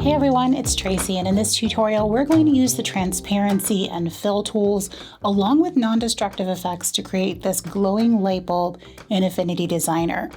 Hey everyone, it's Tracy, and in this tutorial we're going to use the transparency and fill tools along with non-destructive effects to create this glowing light bulb in Affinity Designer.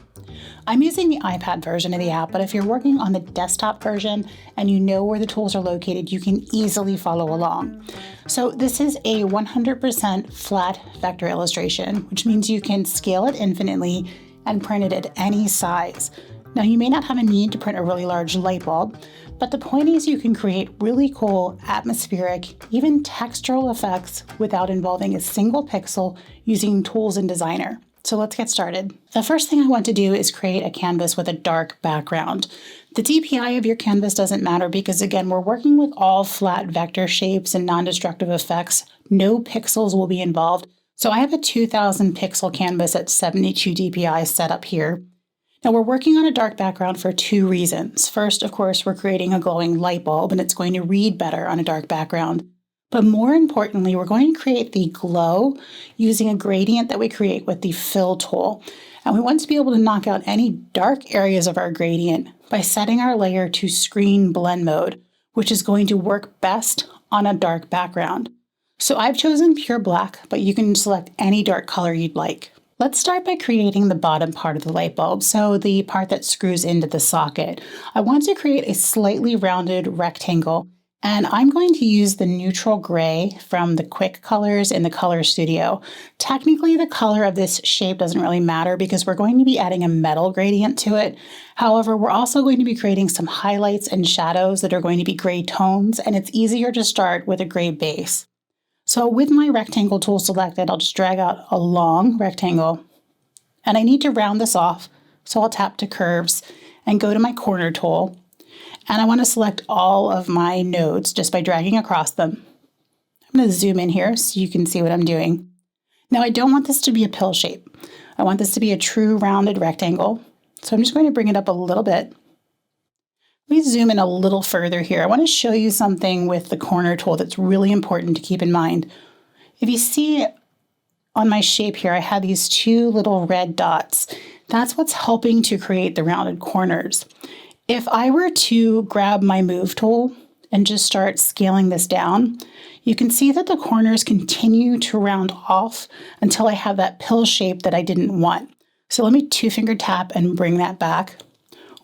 I'm using the iPad version of the app, but if you're working on the desktop version and you know where the tools are located, you can easily follow along. So this is a 100% flat vector illustration, which means you can scale it infinitely and print it at any size. Now you may not have a need to print a really large light bulb, but the point is you can create really cool atmospheric, even textural effects without involving a single pixel using tools in Designer. So let's get started. The first thing I want to do is create a canvas with a dark background. The DPI of your canvas doesn't matter because again, we're working with all flat vector shapes and non-destructive effects. No pixels will be involved. So I have a 2000 pixel canvas at 72 DPI set up here. Now we're working on a dark background for two reasons. First, of course, we're creating a glowing light bulb and it's going to read better on a dark background. But more importantly, we're going to create the glow using a gradient that we create with the fill tool. And we want to be able to knock out any dark areas of our gradient by setting our layer to screen blend mode, which is going to work best on a dark background. So I've chosen pure black, but you can select any dark color you'd like. Let's start by creating the bottom part of the light bulb, so the part that screws into the socket. I want to create a slightly rounded rectangle, and I'm going to use the neutral gray from the Quick Colors in the Color Studio. Technically, the color of this shape doesn't really matter because we're going to be adding a metal gradient to it. However, we're also going to be creating some highlights and shadows that are going to be gray tones, and it's easier to start with a gray base. So with my rectangle tool selected, I'll just drag out a long rectangle, and I need to round this off. So I'll tap to curves and go to my corner tool, and I want to select all of my nodes just by dragging across them. I'm going to zoom in here so you can see what I'm doing. Now I don't want this to be a pill shape. I want this to be a true rounded rectangle. So I'm just going to bring it up a little bit. Let me zoom in a little further here. I want to show you something with the corner tool that's really important to keep in mind. If you see on my shape here, I have these two little red dots. That's what's helping to create the rounded corners. If I were to grab my move tool and just start scaling this down, you can see that the corners continue to round off until I have that pill shape that I didn't want. So let me two-finger tap and bring that back.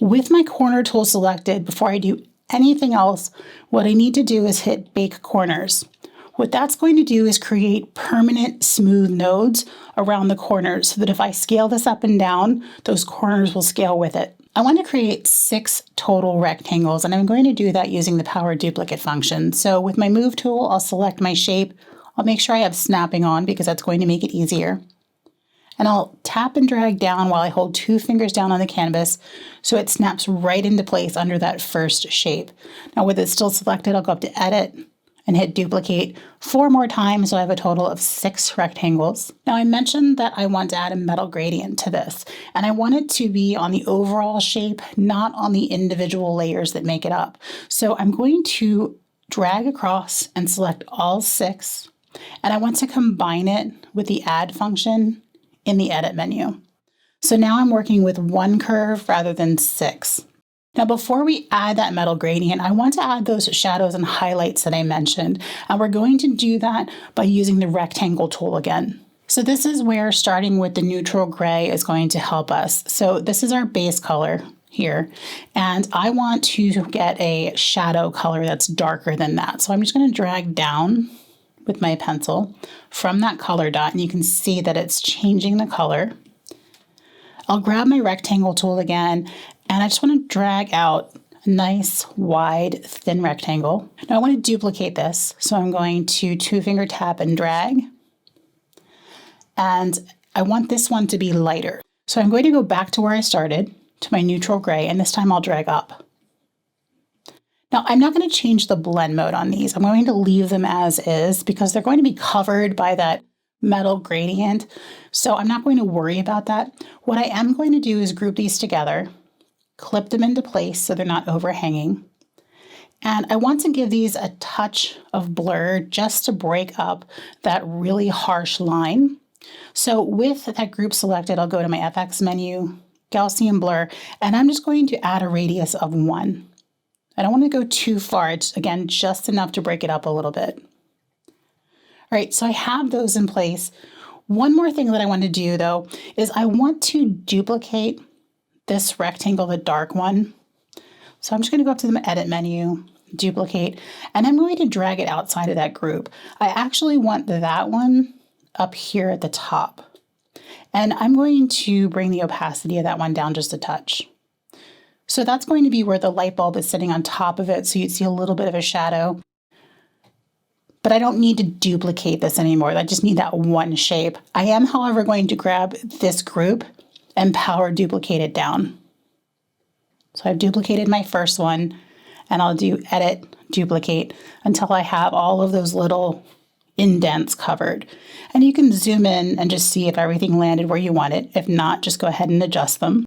With my corner tool selected, before I do anything else, what I need to do is hit Bake Corners. What that's going to do is create permanent smooth nodes around the corners so that if I scale this up and down, those corners will scale with it. I want to create 6 total rectangles, and I'm going to do that using the Power Duplicate function. So with my Move tool, I'll select my shape. I'll make sure I have snapping on because that's going to make it easier. And I'll tap and drag down while I hold 2 fingers down on the canvas so it snaps right into place under that first shape. Now with it still selected, I'll go up to Edit and hit Duplicate 4 more times, so I have a total of 6 rectangles. Now I mentioned that I want to add a metal gradient to this, and I want it to be on the overall shape, not on the individual layers that make it up. So I'm going to drag across and select all 6, and I want to combine it with the Add function in the Edit menu. So now I'm working with 1 curve rather than 6. Now before we add that metal gradient, I want to add those shadows and highlights that I mentioned, and we're going to do that by using the rectangle tool again. So this is where starting with the neutral gray is going to help us. So this is our base color here, and I want to get a shadow color that's darker than that. So I'm just going to drag down with my pencil from that color dot, and you can see that it's changing the color. I'll grab my rectangle tool again, and I just want to drag out a nice, wide, thin rectangle. Now I want to duplicate this, so I'm going to 2-finger tap and drag, and I want this one to be lighter. So I'm going to go back to where I started, to my neutral gray, and this time I'll drag up. Now, I'm not going to change the blend mode on these. I'm going to leave them as is because they're going to be covered by that metal gradient. So I'm not going to worry about that. What I am going to do is group these together, clip them into place so they're not overhanging. And I want to give these a touch of blur just to break up that really harsh line. So with that group selected, I'll go to my FX menu, Gaussian blur, and I'm just going to add a radius of 1. I don't want to go too far. It's, again, just enough to break it up a little bit. All right, so I have those in place. One more thing that I want to do, though, is I want to duplicate this rectangle, the dark one. So I'm just going to go up to the Edit menu, duplicate, and I'm going to drag it outside of that group. I actually want that one up here at the top. And I'm going to bring the opacity of that one down just a touch. So that's going to be where the light bulb is sitting on top of it, so you'd see a little bit of a shadow. But I don't need to duplicate this anymore. I just need that one shape. I am, however, going to grab this group and power duplicate it down. So I've duplicated my first one, and I'll do Edit, Duplicate, until I have all of those little indents covered. And you can zoom in and just see if everything landed where you want it. If not, just go ahead and adjust them.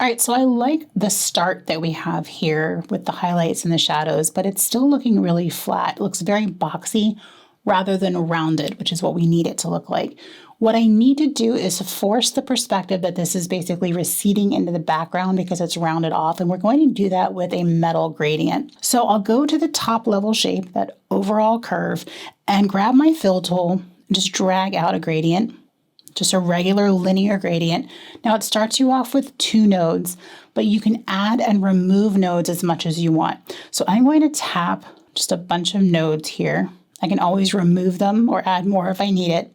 All right, so I like the start that we have here with the highlights and the shadows, but it's still looking really flat. It looks very boxy rather than rounded, which is what we need it to look like. What I need to do is force the perspective that this is basically receding into the background because it's rounded off, and we're going to do that with a metal gradient. So I'll go to the top level shape, that overall curve, and grab my fill tool and just drag out a gradient. Just a regular linear gradient. Now it starts you off with 2 nodes, but you can add and remove nodes as much as you want. So I'm going to tap just a bunch of nodes here. I can always remove them or add more if I need it.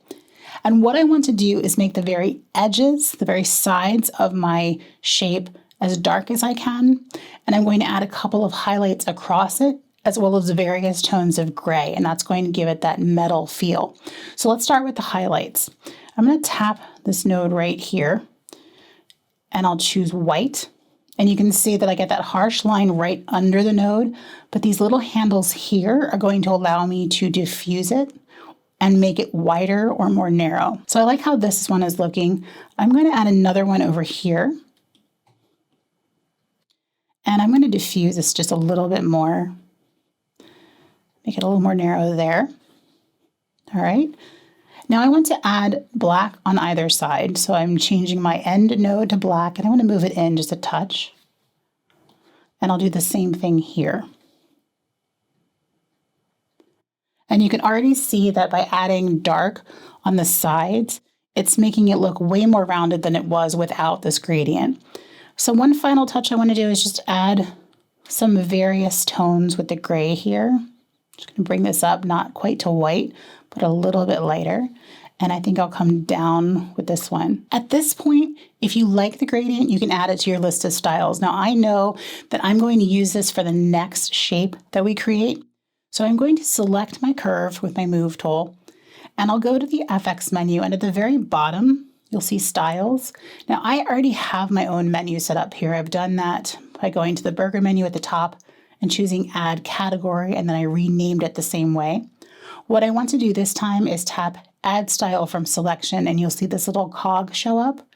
And what I want to do is make the very edges, the very sides of my shape as dark as I can. And I'm going to add a couple of highlights across it, as well as various tones of gray, and that's going to give it that metal feel. So let's start with the highlights. I'm going to tap this node right here, and I'll choose white. And you can see that I get that harsh line right under the node, but these little handles here are going to allow me to diffuse it and make it wider or more narrow. So I like how this one is looking. I'm going to add another one over here. And I'm going to diffuse this just a little bit more. Make it a little more narrow there. All right. Now I want to add black on either side. So I'm changing my end node to black, and I want to move it in just a touch. And I'll do the same thing here. And you can already see that by adding dark on the sides, it's making it look way more rounded than it was without this gradient. So one final touch I want to do is just add some various tones with the gray here. Just going to bring this up, not quite to white, but a little bit lighter. And I think I'll come down with this one. At this point, if you like the gradient, you can add it to your list of styles. Now I know that I'm going to use this for the next shape that we create. So I'm going to select my curve with my Move tool, and I'll go to the FX menu, and at the very bottom, you'll see Styles. Now I already have my own menu set up here. I've done that by going to the burger menu at the top and choosing Add Category, and then I renamed it the same way. What I want to do this time is tap Add Style from Selection, and you'll see this little cog show up,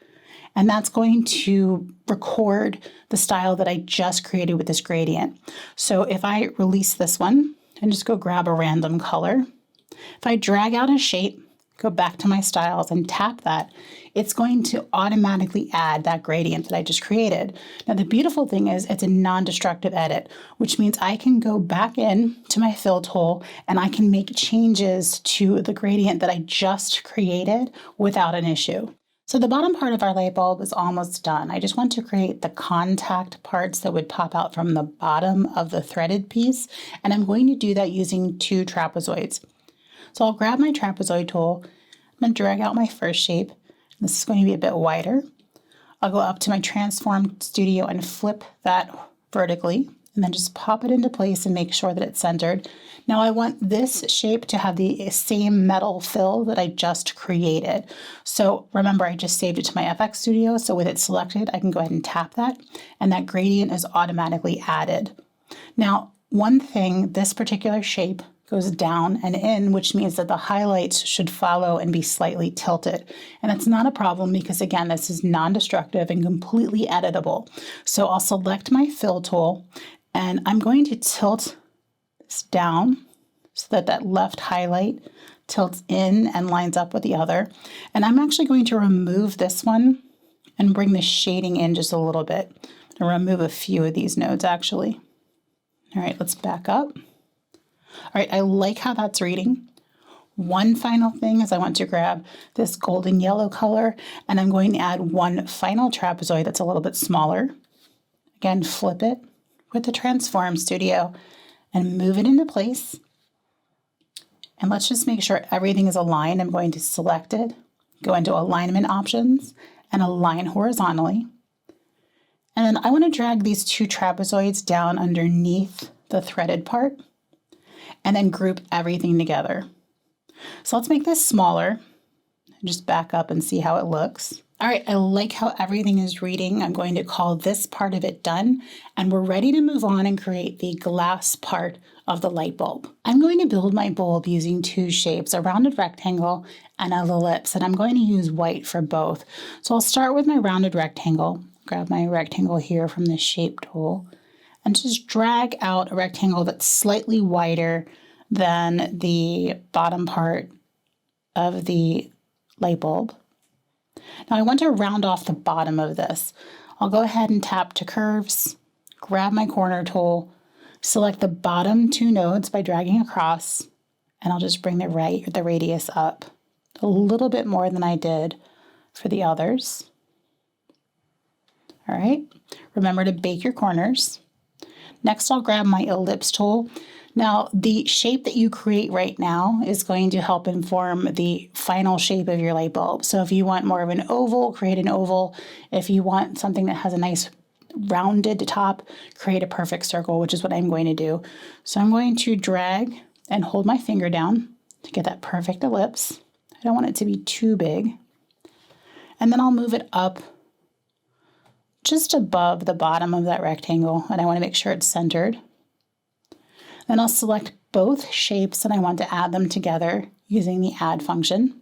and that's going to record the style that I just created with this gradient. So if I release this one and just go grab a random color, if I drag out a shape, go back to my styles and tap that, it's going to automatically add that gradient that I just created. Now the beautiful thing is it's a non-destructive edit, which means I can go back in to my fill tool and I can make changes to the gradient that I just created without an issue. So the bottom part of our light bulb is almost done. I just want to create the contact parts that would pop out from the bottom of the threaded piece, and I'm going to do that using 2 trapezoids. So I'll grab my trapezoid tool, I'm going to drag out my first shape. This is going to be a bit wider. I'll go up to my Transform Studio and flip that vertically, and then just pop it into place and make sure that it's centered. Now I want this shape to have the same metal fill that I just created. So remember, I just saved it to my FX Studio, so with it selected, I can go ahead and tap that, and that gradient is automatically added. Now, one thing, this particular shape goes down and in, which means that the highlights should follow and be slightly tilted. And that's not a problem because, again, this is non-destructive and completely editable. So I'll select my fill tool, and I'm going to tilt this down so that that left highlight tilts in and lines up with the other. And I'm actually going to remove this one and bring the shading in just a little bit. I'll remove a few of these nodes actually. All right, let's back up. All right, I like how that's reading. One final thing is I want to grab this golden yellow color, and I'm going to add one final trapezoid that's a little bit smaller. Again, flip it with the Transform Studio and move it into place. And let's just make sure everything is aligned. I'm going to select it, go into Alignment Options, and align horizontally. And then I want to drag these two trapezoids down underneath the threaded part, and then group everything together. So let's make this smaller and just back up and see how it looks. All right, I like how everything is reading. I'm going to call this part of it done, and we're ready to move on and create the glass part of the light bulb. I'm going to build my bulb using two shapes, a rounded rectangle and an ellipse, and I'm going to use white for both. So I'll start with my rounded rectangle, grab my rectangle here from the shape tool, and just drag out a rectangle that's slightly wider than the bottom part of the light bulb. Now I want to round off the bottom of this. I'll go ahead and tap to curves, grab my corner tool, select the bottom two nodes by dragging across, and I'll just bring the radius up a little bit more than I did for the others. All right, remember to bake your corners. Next, I'll grab my ellipse tool. Now, the shape that you create right now is going to help inform the final shape of your light bulb. So if you want more of an oval, create an oval. If you want something that has a nice rounded top, create a perfect circle, which is what I'm going to do. So I'm going to drag and hold my finger down to get that perfect ellipse. I don't want it to be too big. And then I'll move it up just above the bottom of that rectangle, and I want to make sure it's centered. Then I'll select both shapes and I want to add them together using the add function.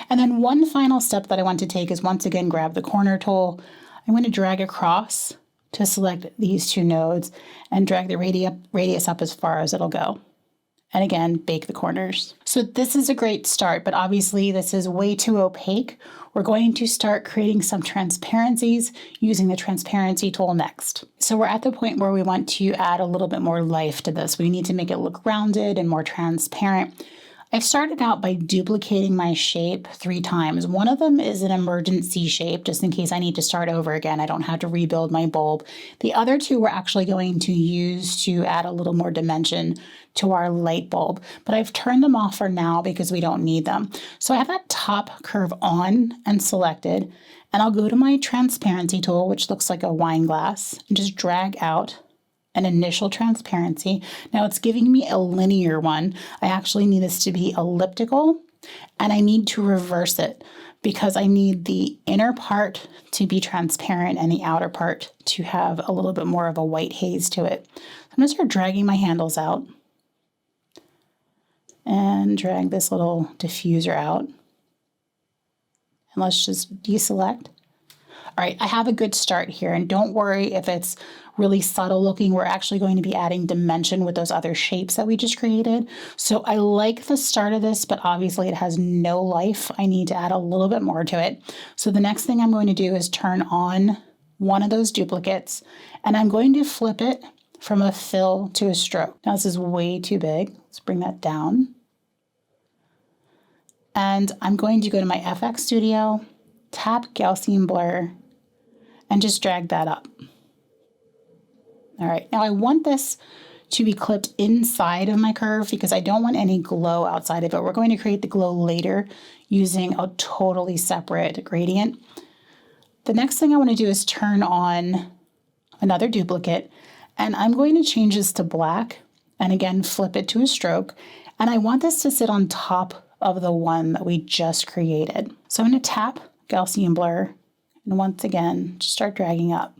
And then one final step that I want to take is once again grab the corner tool. I'm going to drag across to select these two nodes and drag the radius up as far as it'll go. And again, bake the corners. So this is a great start, but obviously this is way too opaque. We're going to start creating some transparencies using the transparency tool next. So we're at the point where we want to add a little bit more life to this. We need to make it look rounded and more transparent. I've started out by duplicating my shape 3 times. One of them is an emergency shape, just in case I need to start over again. I don't have to rebuild my bulb. The other 2 we're actually going to use to add a little more dimension to our light bulb, but I've turned them off for now because we don't need them. So I have that top curve on and selected, and I'll go to my transparency tool, which looks like a wine glass, and just drag out an initial transparency. Now it's giving me a linear one. I actually need this to be elliptical, and I need to reverse it because I need the inner part to be transparent and the outer part to have a little bit more of a white haze to it. I'm going to start dragging my handles out and drag this little diffuser out. And let's just deselect. All right, I have a good start here, and don't worry if it's really subtle looking. We're actually going to be adding dimension with those other shapes that we just created. So I like the start of this, but obviously it has no life. I need to add a little bit more to it. So the next thing I'm going to do is turn on one of those duplicates, and I'm going to flip it from a fill to a stroke. Now this is way too big. Let's bring that down. And I'm going to go to my FX Studio, tap Gaussian blur, and just drag that up. All right, now I want this to be clipped inside of my curve because I don't want any glow outside of it. We're going to create the glow later using a totally separate gradient. The next thing I want to do is turn on another duplicate, and I'm going to change this to black, and again, flip it to a stroke. And I want this to sit on top of the one that we just created. So I'm going to tap Gaussian blur, and once again, just start dragging up.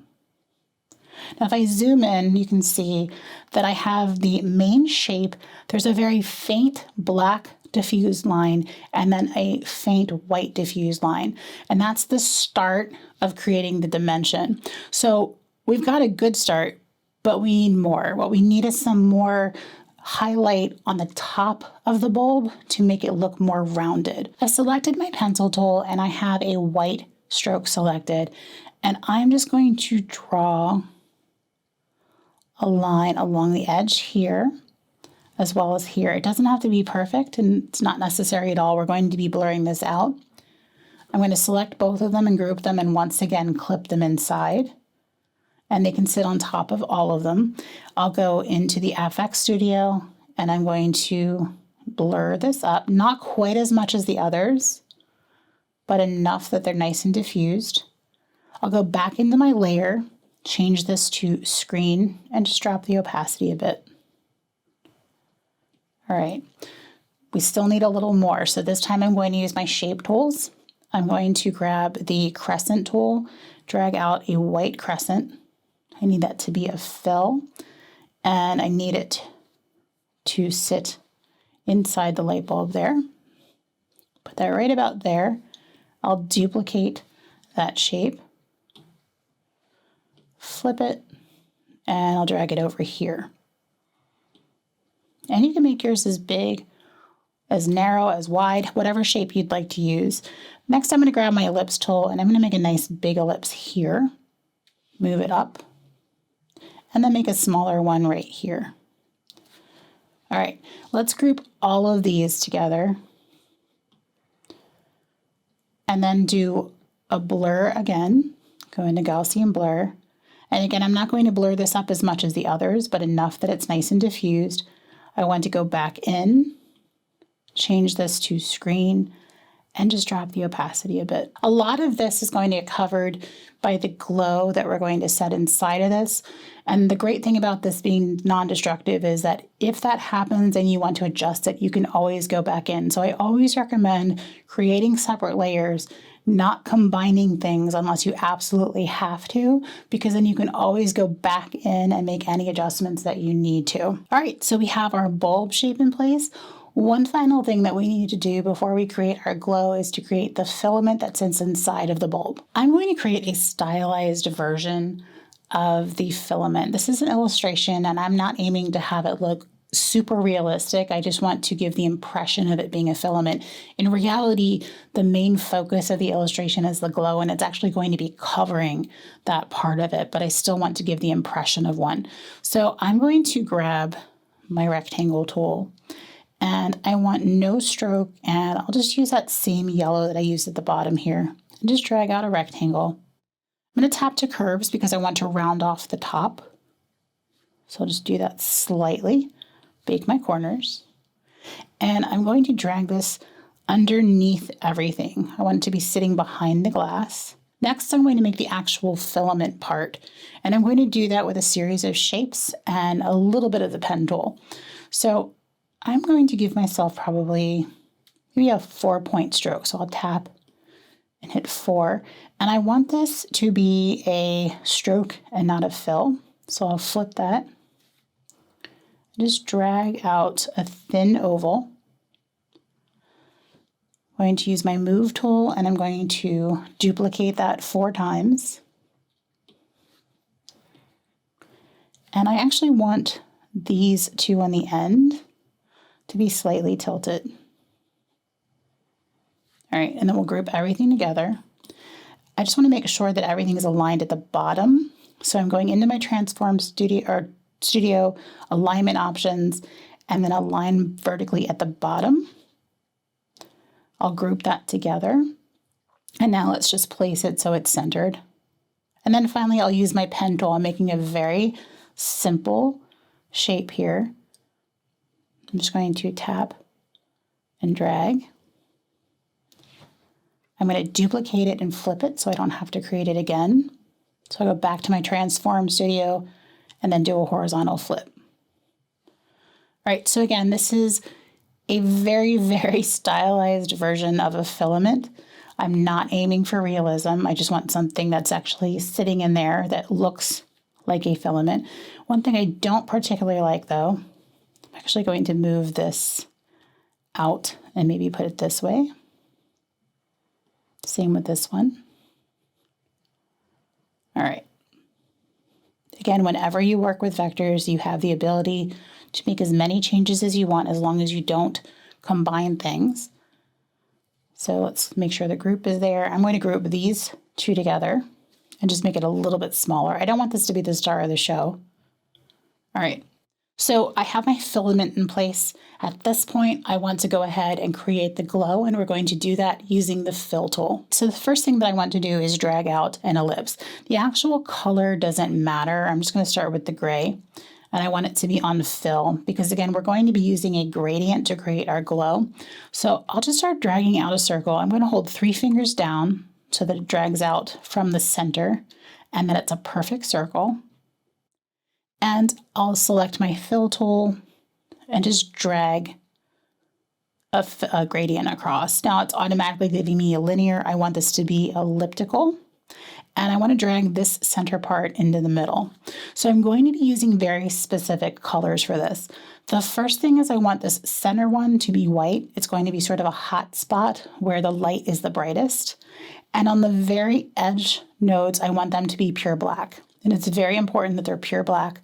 Now, if I zoom in, you can see that I have the main shape. There's a very faint black diffused line and then a faint white diffused line. And that's the start of creating the dimension. So we've got a good start, but we need more. What we need is some more highlight on the top of the bulb to make it look more rounded. I selected my pencil tool and I have a white stroke selected, and I'm just going to draw a line along the edge here as well as here. It doesn't have to be perfect, and it's not necessary at all. We're going to be blurring this out. I'm going to select both of them and group them, and once again clip them inside, and they can sit on top of all of them. I'll go into the FX Studio and I'm going to blur this up, not quite as much as the others, but enough that they're nice and diffused. I'll go back into my layer, change this to screen, and just drop the opacity a bit. All right, we still need a little more, so this time I'm going to use my shape tools. I'm going to grab the crescent tool, drag out a white crescent. I need that to be a fill, and I need it to sit inside the light bulb there. Put that right about there. I'll duplicate that shape, flip it, and I'll drag it over here. And you can make yours as big, as narrow, as wide, whatever shape you'd like to use. Next, I'm going to grab my ellipse tool and I'm going to make a nice big ellipse here, move it up, and then make a smaller one right here. All right, let's group all of these together and then do a blur again. Go into Gaussian blur. And again, I'm not going to blur this up as much as the others, but enough that it's nice and diffused. I want to go back in, change this to screen, and just drop the opacity a bit. A lot of this is going to get covered by the glow that we're going to set inside of this. And the great thing about this being non-destructive is that if that happens and you want to adjust it, you can always go back in. So I always recommend creating separate layers, not combining things unless you absolutely have to, because then you can always go back in and make any adjustments that you need to. All right, so we have our bulb shape in place. One final thing that we need to do before we create our glow is to create the filament that sits inside of the bulb. I'm going to create a stylized version of the filament. This is an illustration and I'm not aiming to have it look super realistic. I just want to give the impression of it being a filament. In reality, the main focus of the illustration is the glow, and it's actually going to be covering that part of it, but I still want to give the impression of one. So I'm going to grab my rectangle tool, and I want no stroke, and I'll just use that same yellow that I used at the bottom here and just drag out a rectangle. I'm going to tap to curves because I want to round off the top. So I'll just do that slightly, bake my corners, and I'm going to drag this underneath everything. I want it to be sitting behind the glass. Next, I'm going to make the actual filament part, and I'm going to do that with a series of shapes and a little bit of the pen tool. So I'm going to give myself probably maybe a 4-point stroke. So I'll tap and hit 4. And I want this to be a stroke and not a fill. So I'll flip that. Just drag out a thin oval. I'm going to use my move tool and I'm going to duplicate that 4 times. And I actually want these 2 on the end to be slightly tilted. All right, and then we'll group everything together. I just want to make sure that everything is aligned at the bottom. So I'm going into my Transform Studio alignment options and then align vertically at the bottom. I'll group that together. And now let's just place it so it's centered. And then finally, I'll use my pen tool. I'm making a very simple shape here. I'm just going to tap and drag. I'm going to duplicate it and flip it so I don't have to create it again. So I go back to my Transform Studio and then do a horizontal flip. All right, so again, this is a very, very stylized version of a filament. I'm not aiming for realism. I just want something that's actually sitting in there that looks like a filament. One thing I don't particularly like though, I'm actually going to move this out and maybe put it this way. Same with this one. All right. Again, whenever you work with vectors, you have the ability to make as many changes as you want as long as you don't combine things. So let's make sure the group is there. I'm going to group these two together and just make it a little bit smaller. I don't want this to be the star of the show. All right, so I have my filament in place. At this point, I want to go ahead and create the glow, and we're going to do that using the fill tool. So the first thing that I want to do is drag out an ellipse. The actual color doesn't matter. I'm just going to start with the gray, and I want it to be on fill because, again, we're going to be using a gradient to create our glow. So I'll just start dragging out a circle. I'm going to hold 3 fingers down so that it drags out from the center, and then it's a perfect circle. And I'll select my fill tool and just drag a gradient across. Now it's automatically giving me a linear. I want this to be elliptical, and I want to drag this center part into the middle. So I'm going to be using very specific colors for this. The first thing is I want this center one to be white. It's going to be sort of a hot spot where the light is the brightest. And on the very edge nodes, I want them to be pure black. And it's very important that they're pure black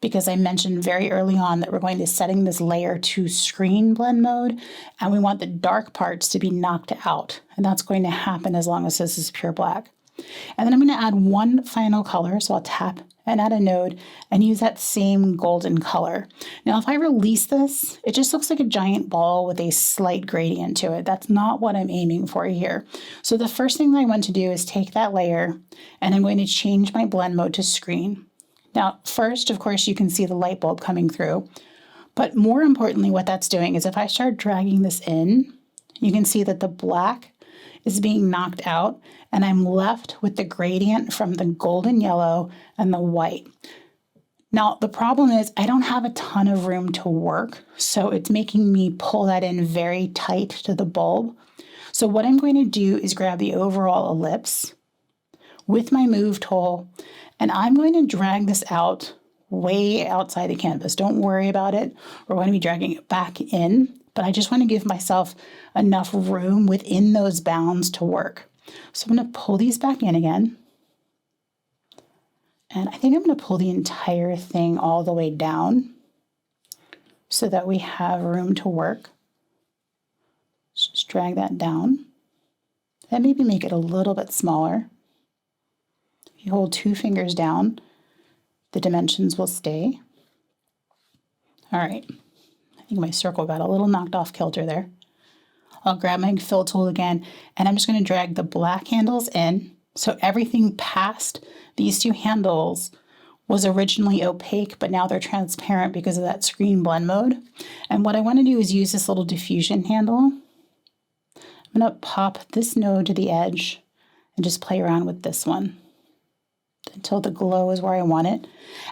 because I mentioned very early on that we're going to setting this layer to screen blend mode, and we want the dark parts to be knocked out. And that's going to happen as long as this is pure black. And then I'm going to add one final color. So I'll tap and add a node and use that same golden color. Now, if I release this, it just looks like a giant ball with a slight gradient to it. That's not what I'm aiming for here. So the first thing that I want to do is take that layer, and I'm going to change my blend mode to screen. Now, first, of course, you can see the light bulb coming through, but more importantly, what that's doing is if I start dragging this in, you can see that the black is being knocked out, and I'm left with the gradient from the golden yellow and the white. Now, the problem is I don't have a ton of room to work, so it's making me pull that in very tight to the bulb. So what I'm going to do is grab the overall ellipse with my move tool, and I'm going to drag this out way outside the canvas. Don't worry about it. We're going to be dragging it back in, but I just want to give myself enough room within those bounds to work. So I'm going to pull these back in again. And I think I'm going to pull the entire thing all the way down so that we have room to work. Just drag that down and maybe make it a little bit smaller. You hold 2 fingers down, the dimensions will stay. All right, I think my circle got a little knocked off kilter there. I'll grab my fill tool again, and I'm just going to drag the black handles in. So everything past these 2 handles was originally opaque, but now they're transparent because of that screen blend mode. And what I want to do is use this little diffusion handle. I'm going to pop this node to the edge and just play around with this one until the glow is where I want it.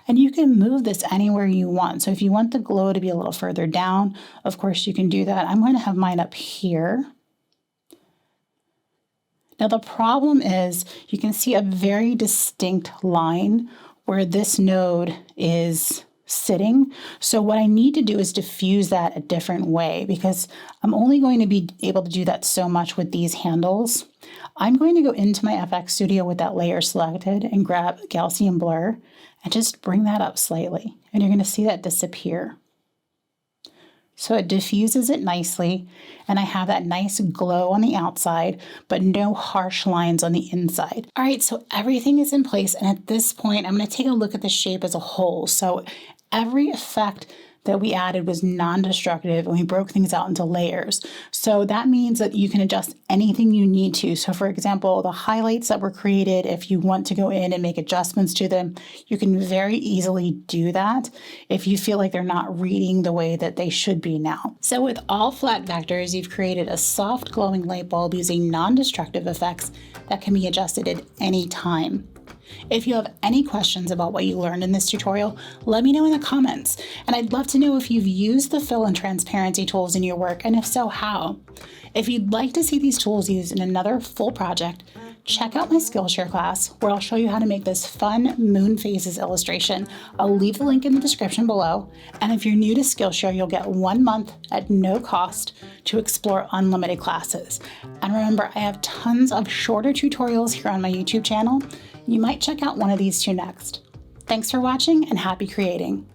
And you can move this anywhere you want. So if you want the glow to be a little further down, of course you can do that. I'm going to have mine up here. Now the problem is you can see a very distinct line where this node is sitting. So what I need to do is diffuse that a different way because I'm only going to be able to do that so much with these handles. I'm going to go into my FX Studio with that layer selected and grab Gaussian blur and just bring that up slightly. And you're going to see that disappear. So it diffuses it nicely, and I have that nice glow on the outside, but no harsh lines on the inside. All right, so everything is in place, and at this point, I'm going to take a look at the shape as a whole. So every effect that we added was non-destructive, and we broke things out into layers. So that means that you can adjust anything you need to. So for example, the highlights that were created, if you want to go in and make adjustments to them, you can very easily do that if you feel like they're not reading the way that they should be now. So with all flat vectors, you've created a soft glowing light bulb using non-destructive effects that can be adjusted at any time. If you have any questions about what you learned in this tutorial, let me know in the comments. And I'd love to know if you've used the fill and transparency tools in your work, and if so, how. If you'd like to see these tools used in another full project, check out my Skillshare class where I'll show you how to make this fun moon phases illustration. I'll leave the link in the description below. And if you're new to Skillshare, you'll get 1 month at no cost to explore unlimited classes. And remember, I have tons of shorter tutorials here on my YouTube channel. You might check out one of these 2 next. Thanks for watching and happy creating.